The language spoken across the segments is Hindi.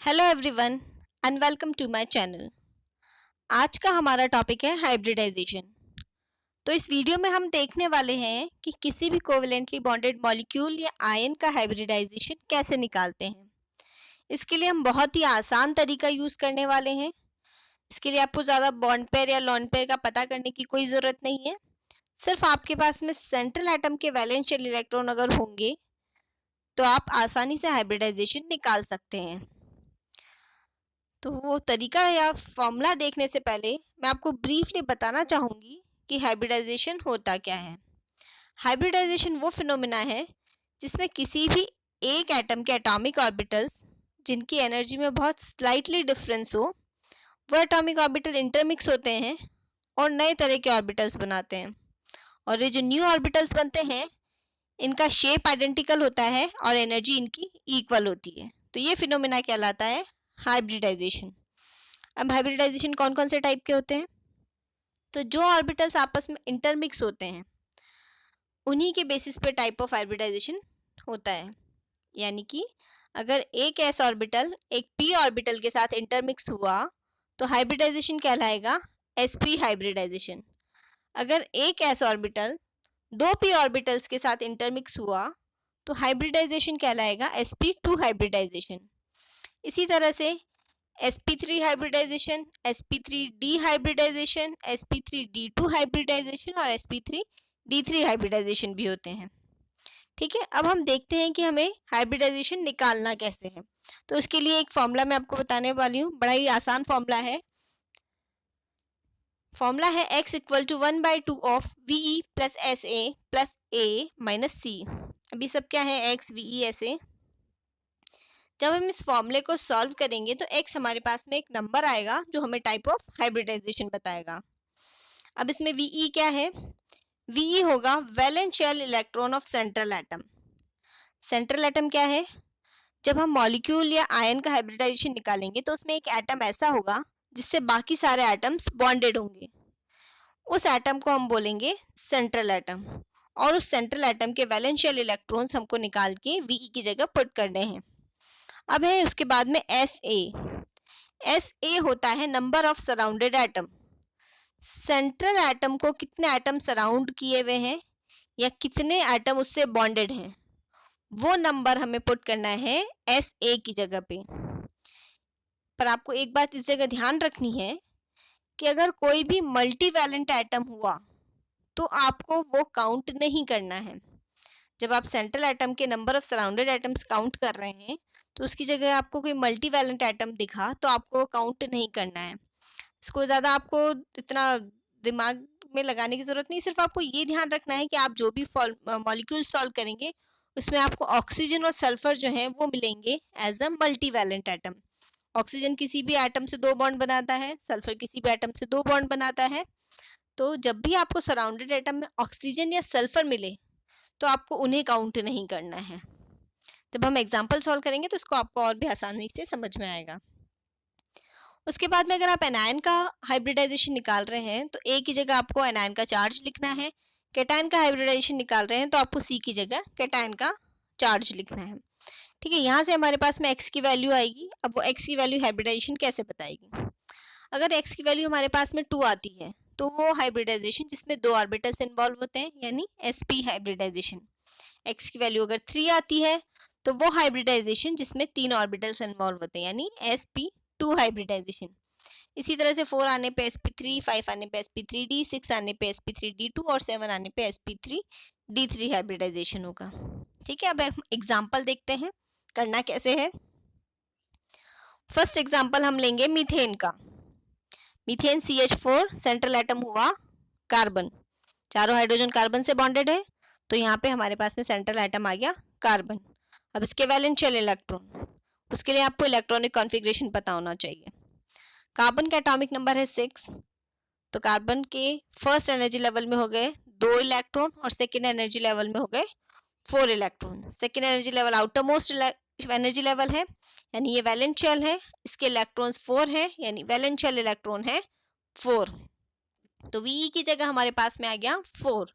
Hello everyone and welcome to my channel. आज का हमारा टॉपिक है हाइब्रिडाइजेशन। तो इस वीडियो में हम देखने वाले हैं कि किसी भी कोवेलेंटली बॉन्डेड मॉलिक्यूल या आयन का हाइब्रिडाइजेशन कैसे निकालते हैं। इसके लिए हम बहुत ही आसान तरीका यूज करने वाले हैं। इसके लिए आपको ज़्यादा बॉन्ड पेयर या लॉन पेयर का पता करने की कोई ज़रूरत नहीं है। सिर्फ आपके पास में सेंट्रल एटम के वैलेंस शेल इलेक्ट्रॉन अगर होंगे तो आप आसानी से हाइब्रिडाइजेशन निकाल सकते हैं। तो वो तरीका या फॉर्मूला देखने से पहले मैं आपको ब्रीफली बताना चाहूँगी कि हाइब्रिडाइजेशन होता क्या है। हाइब्रिडाइजेशन वो फिनोमिना है जिसमें किसी भी एक एटम के एटॉमिक ऑर्बिटल्स जिनकी एनर्जी में बहुत स्लाइटली डिफरेंस हो, वो एटॉमिक ऑर्बिटल इंटरमिक्स होते हैं और नए तरह के ऑर्बिटल्स बनाते हैं। और ये जो न्यू ऑर्बिटल्स बनते हैं इनका शेप आइडेंटिकल होता है और एनर्जी इनकी इक्वल होती है। तो ये फिनोमिना कहलाता है हाइब्रिडाइजेशन। अब हाइब्रिडाइजेशन कौन कौन से टाइप के होते हैं? तो जो ऑर्बिटल्स आपस में इंटरमिक्स होते हैं उन्हीं के बेसिस पे टाइप ऑफ हाइब्रिडाइजेशन होता है। यानी कि अगर एक एस ऑर्बिटल एक पी ऑर्बिटल के साथ इंटरमिक्स हुआ तो हाइब्रिडाइजेशन कहलाएगा sp हाइब्रिडाइजेशन। अगर एक एस ऑर्बिटल दो पी ऑर्बिटल्स के साथ इंटरमिक्स हुआ तो हाइब्रिडाइजेशन कहलाएगा sp2 हाइब्रिडाइजेशन। इसी तरह से sp3 hybridisation, sp3d hybridisation, sp3d2 hybridisation और sp3d3 हाइब्रिडाइजेशन भी होते हैं। ठीक है, अब हम देखते हैं कि हमें हाइब्रिडाइजेशन निकालना कैसे है। तो इसके लिए एक फॉर्मूला मैं आपको बताने वाली हूँ, बड़ा ही आसान फॉर्मूला है। फॉर्मूला है x equal to 1/2 of ve plus S A plus A minus C. अभी सब क्या है? x ve S A. जब हम इस फॉर्मूले को सॉल्व करेंगे तो x हमारे पास में एक नंबर आएगा जो हमें टाइप ऑफ हाइब्रिडाइजेशन बताएगा। अब इसमें VE क्या है? VE होगा valence shell electron of central atom. Central atom क्या है? जब हम मॉलिक्यूल या आयन का हाइब्रिडाइजेशन निकालेंगे तो उसमें एक एटम ऐसा होगा जिससे बाकी सारे एटम्स बॉन्डेड होंगे। उस एटम को हम बोलेंगे सेंट्रल एटम और उस सेंट्रल एटम के वैलेंस शेल इलेक्ट्रॉन्स हमको निकाल के VE की जगह पुट करने हैं। अब है उसके बाद में SA होता है number of surrounded atom. Central atom को कितने एटम सराउंड किए हुए हैं या कितने एटम उससे बॉन्डेड हैं, वो नंबर हमें पुट करना है SA की जगह पे। पर आपको एक बात इस जगह ध्यान रखनी है कि अगर कोई भी मल्टीवैलेंट एटम हुआ तो आपको वो काउंट नहीं करना है। जब आप सेंट्रल एटम के number of surrounded atoms count कर रहे हैं तो उसकी जगह आपको कोई मल्टीवैलेंट एटम दिखा तो आपको काउंट नहीं करना है। इसको ज़्यादा आपको इतना दिमाग में लगाने की ज़रूरत नहीं, सिर्फ आपको ये ध्यान रखना है कि आप जो भी मॉलिक्यूल सॉल्व करेंगे उसमें आपको ऑक्सीजन और सल्फर जो है वो मिलेंगे एज अ मल्टीवैलेंट एटम। ऑक्सीजन किसी भी एटम से दो बॉन्ड बनाता है, सल्फर किसी भी एटम से दो बॉन्ड बनाता है। तो जब भी आपको सराउंडेड एटम में ऑक्सीजन या सल्फर मिले तो आपको उन्हें काउंट नहीं करना है। जब हम एग्जाम्पल सॉल्व करेंगे तो इसको आपको और भी आसानी से समझ में आएगा। उसके बाद में अगर आप एनायन का हाइब्रिडाइजेशन निकाल रहे हैं तो ए की जगह आपको एनायन का चार्ज लिखना है। कैटायन का हाइब्रिडाइजेशन निकाल रहे हैं तो आपको सी की जगह कैटायन का चार्ज लिखना है। ठीक है, यहाँ से हमारे पास में एक्स की वैल्यू आएगी। अब वो एक्स की वैल्यू हाइब्रिडाइजेशन कैसे बताएगी? अगर एक्स की वैल्यू हमारे पास में 2 आती है तो वो हाइब्रिडाइजेशन जिसमें दो ऑर्बिटल्स इन्वॉल्व होते हैं यानी sp हाइब्रिडाइजेशन। एक्स की वैल्यू अगर 3 आती है तो वो हाइब्रिडाइजेशन जिसमें 3 ऑर्बिटल्स इन्वॉल्व होते हैं यानी sp2 हाइब्रिडाइजेशन। इसी तरह से 4 आने पे sp3, 5 आने पे sp3d, 6 आने पे sp3d2 और 7 आने पे sp3d3 हाइब्रिडाइजेशन होगा। ठीक है, अब हम एग्जाम्पल देखते हैं करना कैसे है। फर्स्ट एग्जाम्पल हम लेंगे मीथेन का। मीथेन CH4 सेंट्रल एटम हुआ कार्बन, चारों हाइड्रोजन कार्बन से बॉन्डेड है तो यहाँ पे हमारे पास में सेंट्रल एटम आ गया कार्बन। अब इसके वैलेंस शेल इलेक्ट्रॉन, उसके लिए आपको इलेक्ट्रॉनिक कॉन्फ़िगरेशन पता होना चाहिए। कार्बन का एटॉमिक नंबर है 6, तो कार्बन के फर्स्ट एनर्जी लेवल में हो गए 2 इलेक्ट्रॉन और सेकेंड एनर्जी लेवल में हो गए 4 electron. Second energy level outer most energy level है यानी ये वैलेंस शेल है, इसके इलेक्ट्रॉन्स 4 है यानी वैलेंस शेल इलेक्ट्रॉन है 4। तो VE की जगह हमारे पास में आ गया 4।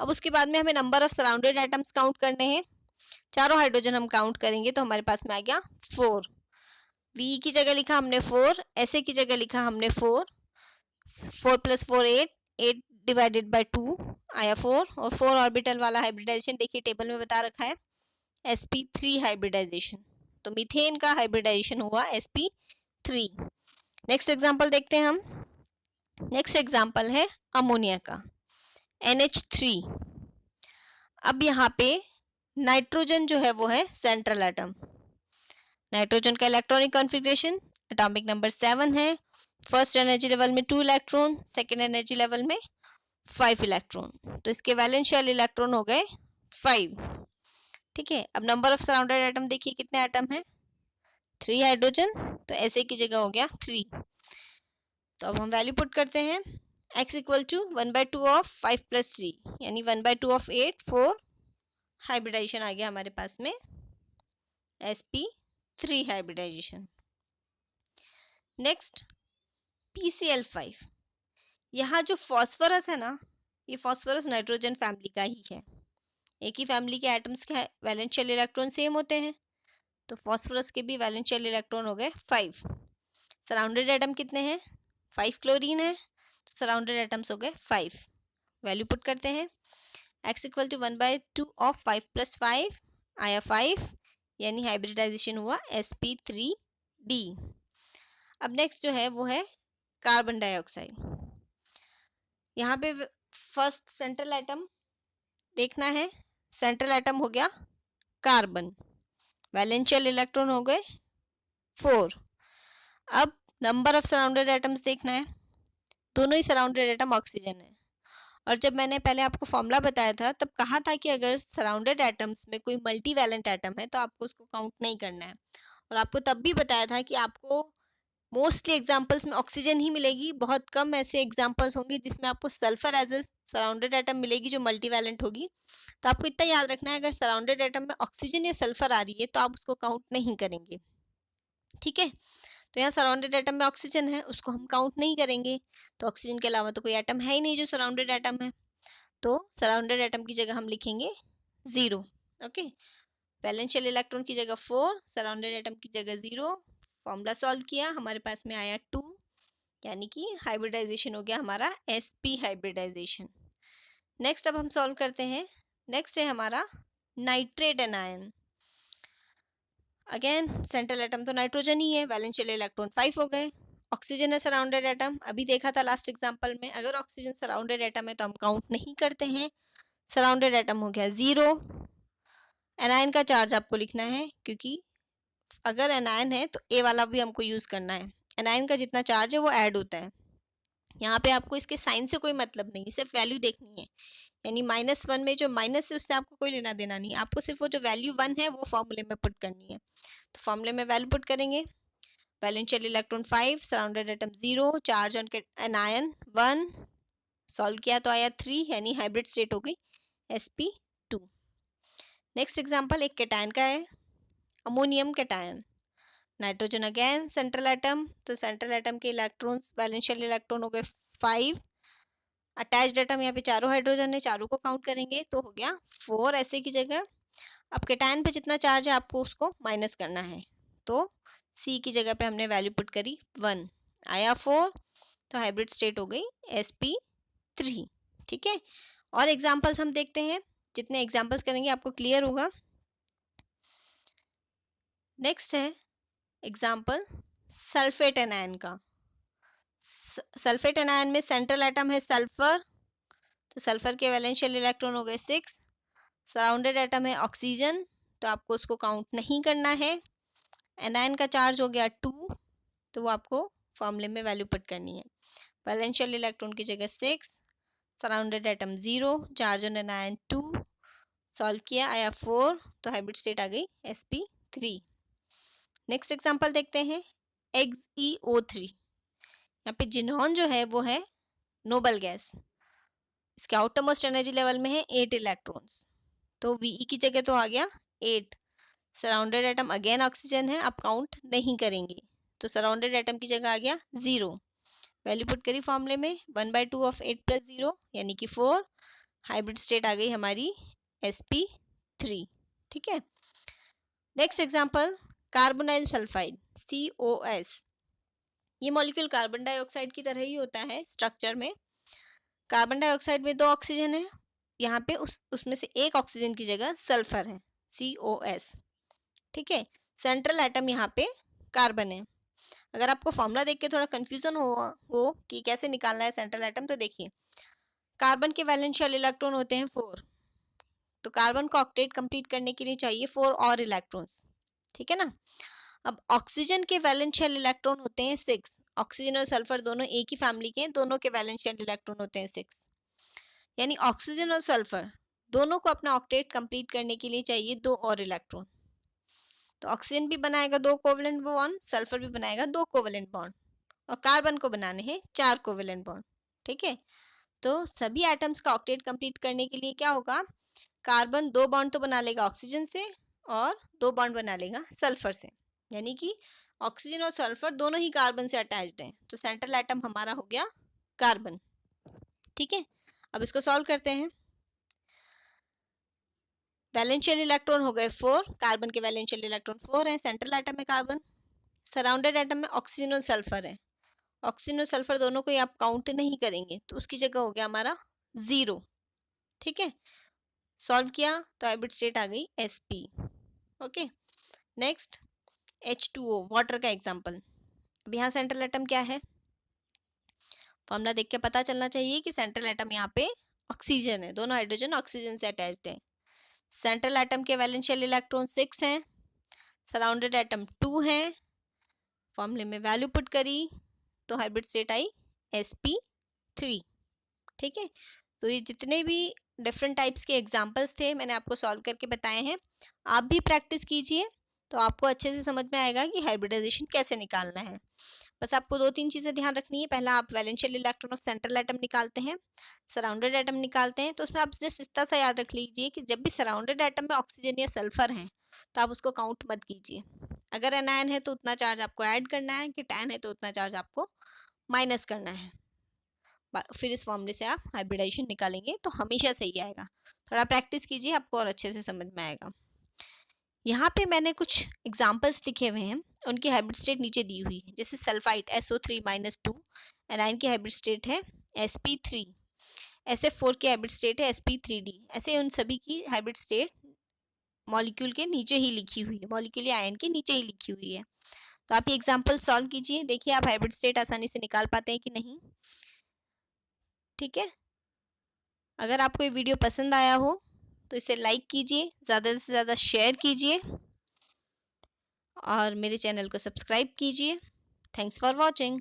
अब उसके बाद में हमें number of surrounded atoms count करने हैं। चारों हाइड्रोजन हम काउंट करेंगे तो हमारे पास में आ गया 4। वी की जगह लिखा हमने 4, ऐसे की जगह लिखा हमने 4, 4 + 4 8, 8 डिवाइडेड बाय 2 आया 4, और 4 ऑर्बिटल वाला हाइब्रिडाइजेशन देखिए टेबल में बता रखा है sp3 हाइब्रिडाइजेशन। तो मीथेन का हाइब्रिडाइजेशन हुआ sp3। नेक्स्ट एग्जांपल देखते हैं हम। नेक्स्ट एग्जांपल है अमोनिया का NH3। अब यहाँ पे नाइट्रोजन जो है वो है सेंट्रल एटम। नाइट्रोजन का इलेक्ट्रॉनिक कॉन्फ़िगरेशन एटॉमिक नंबर 7 है। फर्स्ट एनर्जी लेवल में 2 इलेक्ट्रॉन, सेकेंड एनर्जी लेवल में 5 इलेक्ट्रॉन। तो इसके वैलेंस शेल इलेक्ट्रॉन हो गए 5। ठीक है, अब नंबर ऑफ सराउंडेड एटम देखिए कितने एटम है, 3 हाइड्रोजन, तो ऐसे की जगह हो गया 3। तो अब हम वैल्यू पुट करते हैं, x इक्वल टू 1/2 ऑफ 5 + 3 यानी 1/2 ऑफ 8, 4 हाइब्रिडाइजेशन आ गया हमारे पास में sp3 हाइब्रिडाइजेशन। Next PCl5। यहाँ जो फॉस्फोरस है ना, ये फॉस्फोरस नाइट्रोजन फैमिली का ही है। एक ही फैमिली के एटम्स के वैलेंस शेल इलेक्ट्रॉन सेम होते हैं, तो फॉस्फोरस के भी वैलेंस शेल इलेक्ट्रॉन हो गए 5। सराउंडेड एटम कितने हैं, 5 क्लोरीन है, तो सराउंडेड एटम्स हो गए 5। वैल्यू पुट करते हैं, x इक्वल टू 1/2 ऑफ 5 + 5 आया 5, यानी हाइब्रिडाइजेशन हुआ sp3d। अब नेक्स्ट जो है वो है कार्बन डाइऑक्साइड। यहाँ पे फर्स्ट सेंट्रल एटम देखना है, सेंट्रल एटम हो गया कार्बन, वैलेंस शेल इलेक्ट्रॉन हो गए 4। अब नंबर ऑफ सराउंडेड एटम्स देखना है, दोनों ही सराउंडेड एटम ऑक्सीजन है। और जब मैंने पहले आपको फॉर्मूला बताया था तब कहा था कि अगर सराउंडेड एटम्स में कोई मल्टी वैलेंट एटम है तो आपको उसको काउंट नहीं करना है। और आपको तब भी बताया था कि आपको मोस्टली एग्जांपल्स में ऑक्सीजन ही मिलेगी, बहुत कम ऐसे एग्जांपल्स होंगे जिसमें आपको sulphur as a surrounded atom मिलेगी जो मल्टी वैलेंट होगी। तो आपको इतना याद रखना है, अगर सराउंडेड एटम में ऑक्सीजन या सल्फर आ रही है तो आप उसको काउंट नहीं करेंगे। ठीक है, तो यहाँ सराउंडेड एटम में ऑक्सीजन है, उसको हम काउंट नहीं करेंगे। तो ऑक्सीजन के अलावा तो कोई एटम है ही नहीं जो सराउंडेड एटम है, तो सराउंडेड एटम की जगह हम लिखेंगे 0। ओके, वैलेंस शेल इलेक्ट्रॉन की जगह 4, सराउंडेड एटम की जगह 0। फॉर्मूला सॉल्व किया, हमारे पास में आया 2, यानी कि हाइब्रिडाइजेशन हो गया हमारा sp हाइब्रिडाइजेशन। नेक्स्ट अब हम सॉल्व करते हैं। नेक्स्ट है हमारा nitrate anion. Again central atom तो नाइट्रोजन ही है, वैलेंस शेल इलेक्ट्रॉन 5 हो गए। ऑक्सीजन है सराउंडेड एटम, अभी देखा था लास्ट एग्जांपल में, अगर ऑक्सीजन सराउंडेड एटम है तो हम काउंट नहीं करते हैं, सराउंडेड एटम हो गया 0। एनायन का चार्ज आपको लिखना है, क्योंकि अगर एनायन है तो ए वाला भी हमको यूज करना है। एनायन का जितना चार्ज है वो ऐड होता है। यहाँ पे आपको इसके साइन से कोई मतलब नहीं, सिर्फ वैल्यू देखनी है। यानी -1 में जो माइनस है उससे आपको कोई लेना देना नहीं, आपको सिर्फ वो जो वैल्यू 1 है वो फॉर्मूले में पुट करनी है। तो फॉर्मूले में वैल्यू पुट करेंगे, valence shell electron 5, surrounded atom 0, charge on anion 1। Solve किया तो आया 3, यानी हाइब्रिड स्टेट हो गई sp2। नेक्स्ट एग्जांपल एक कैटायन का है, ammonium cation. Nitrogen again central atom, तो सेंट्रल एटम के इलेक्ट्रॉन्स वैलेंस शेल इलेक्ट्रॉन हो गए 5। अटैच्ड एटम यहाँ पे चारों हाइड्रोजन है, चारों को काउंट करेंगे तो हो गया 4 ऐसे की जगह। अब कैटायन पे जितना चार्ज है आपको उसको माइनस करना है, तो C की जगह पे हमने वैल्यू पुट करी 1, आया 4, तो हाइब्रिड स्टेट हो गई sp3। ठीक है, और एग्जांपल्स हम देखते हैं, जितने एग्जांपल्स करेंगे आपको क्लियर होगा। नेक्स्ट है एग्जांपल सल्फेट एनायन का। सल्फेट एनायन में सेंट्रल एटम है सल्फर, तो सल्फर के वैलेंस शेल इलेक्ट्रॉन हो गए 6। सराउंडेड एटम है ऑक्सीजन, तो आपको उसको काउंट नहीं करना है। एनायन का चार्ज हो गया 2, तो वो आपको फॉर्मूले में वैल्यू पुट करनी है। वैलेंस शेल इलेक्ट्रॉन की जगह 6, surrounded atom 0, charge on anion 2। Solve किया आया 4, तो हाइब्रिड स्टेट आ गई sp3। नेक्स्ट एग्जांपल देखते हैं XeO3। यहाँ पे जिनॉन जो है वो है नोबल गैस, इसके आउटर मोस्ट एनर्जी लेवल में है 8 इलेक्ट्रॉन्स, तो Ve की जगह तो आ गया 8। सराउंडेड एटम अगेन ऑक्सीजन है, आप काउंट नहीं करेंगे, तो सराउंडेड एटम की जगह आ गया 0। वैल्यू पुट करी फॉर्मूले में, 1/2 ऑफ 8 + 0 यानी कि 4। हाइब्रिड स्टेट आ गई हमारी sp3। ठीक है, next example carbonyl sulphide COS, ये मॉलिक्यूल कार्बन डाइऑक्साइड की तरह ही होता है स्ट्रक्चर में। कार्बन डाइऑक्साइड में 2 ऑक्सीजन है, यहाँ पे उसमें से एक ऑक्सीजन की जगह सल्फर है COS। ठीक है, सेंट्रल एटम यहाँ पे कार्बन है। अगर आपको फॉर्मूला देख के थोड़ा कंफ्यूजन हो कि कैसे निकालना है सेंट्रल एटम, तो देखिए कार्बन के वैलेंस शेल इलेक्ट्रॉन होते हैं 4, तो कार्बन को ऑक्टेट कंप्लीट करने के लिए चाहिए 4 और इलेक्ट्रॉन्स। ठीक है ना। अब ऑक्सीजन के वैलेंस शेल इलेक्ट्रॉन होते हैं 6, ऑक्सीजन और सल्फर दोनों एक ही फैमिली के हैं, दोनों के वैलेंस शेल इलेक्ट्रॉन होते हैं 6, यानी ऑक्सीजन और सल्फर दोनों को अपना ऑक्टेट कंप्लीट करने के लिए चाहिए 2 और इलेक्ट्रॉन। तो ऑक्सीजन भी बनाएगा 2 कोवेलेंट बॉन्ड, सल्फर भी बनाएगा 2 कोवेलेंट बॉन्ड, और कार्बन को बनाने हैं 4 कोवेलेंट बॉन्ड। ठीक है, तो सभी एटम्स का ऑक्टेट कंप्लीट करने के लिए क्या होगा, कार्बन 2 बॉन्ड तो बना लेगा ऑक्सीजन से और 2 बॉन्ड बना लेगा सल्फर से, यानी कि ऑक्सीजन और सल्फर दोनों ही कार्बन से अटैच्ड हैं, तो सेंट्रल एटम हमारा हो गया कार्बन। ठीक है, अब इसको सॉल्व करते हैं। वैलेंस शेल इलेक्ट्रॉन हो गए 4, कार्बन के वैलेंस शेल इलेक्ट्रॉन 4 है, सेंट्रल एटम में कार्बन, सराउंडेड एटम में ऑक्सीजन और सल्फर है। ऑक्सीजन और सल्फर दोनों को आप काउंट नहीं करेंगे, तो उसकी जगह हो गया हमारा 0। ठीक है, सॉल्व किया तो हाइब्रिड स्टेट आ गई Sp। Okay, next H2O, water का एग्जांपल। अब यहाँ सेंट्रल एटम क्या है, फॉर्मूला देख के पता चलना चाहिए कि सेंट्रल एटम यहाँ पे ऑक्सीजन है, दोनों हाइड्रोजन ऑक्सीजन से अटैच्ड है। सेंट्रल एटम के वैलेंस शेल इलेक्ट्रॉन 6 हैं, सराउंडेड एटम 2 हैं, फॉर्मूले में वैल्यू पुट करी तो हाइब्रिड स्टेट आई Sp3। ठीक है, तो ये जितने भी डिफरेंट टाइप्स के एग्जांपल्स थे मैंने आपको सॉल्व करके बताए हैं, आप भी प्रैक्टिस कीजिए तो आपको अच्छे से समझ में आएगा कि हाइब्रिडाइजेशन कैसे निकालना है। बस आपको 2-3 चीजें ध्यान रखनी है। पहला, आप valence shell electron of central atom निकालते हैं, सराउंडेड एटम निकालते हैं, तो उसमें आप जस्ट इतना सा याद रख लीजिए कि जब भी सराउंडेड एटम में ऑक्सीजन या सल्फर है तो आप उसको काउंट मत कीजिए। अगर एनायन है तो उतना चार्ज आपको ऐड करना है, कि टैन है तो उतना चार्ज आपको माइनस करना है। फिर इस फॉर्मूले से आप हाइब्रिडाइजेशन निकालेंगे तो हमेशा सही आएगा। थोड़ा प्रैक्टिस कीजिए, आपको और अच्छे से समझ में आएगा। यहाँ पे मैंने कुछ एग्जांपल्स लिखे हुए हैं, उनकी हाइब्रिड स्टेट नीचे दी हुई है। जैसे सल्फाइड SO3-2, एनाइन की हाइब्रिड स्टेट है Sp3, SF4 की हाइब्रिड स्टेट है Sp3D। ऐसे उन सभी की हाइब्रिड स्टेट मॉलिक्यूल के नीचे ही लिखी हुई है, मॉलिक्यूल या आयन के नीचे ही लिखी हुई है। तो आप ये एग्जाम्पल सॉल्व कीजिए, देखिए आप हाइब्रिड स्टेट आसानी से निकाल पाते हैं कि नहीं। ठीक है, अगर आपको ये वीडियो पसंद आया हो तो इसे लाइक कीजिए, ज़्यादा से ज़्यादा शेयर कीजिए और मेरे चैनल को सब्सक्राइब कीजिए। Thanks for watching.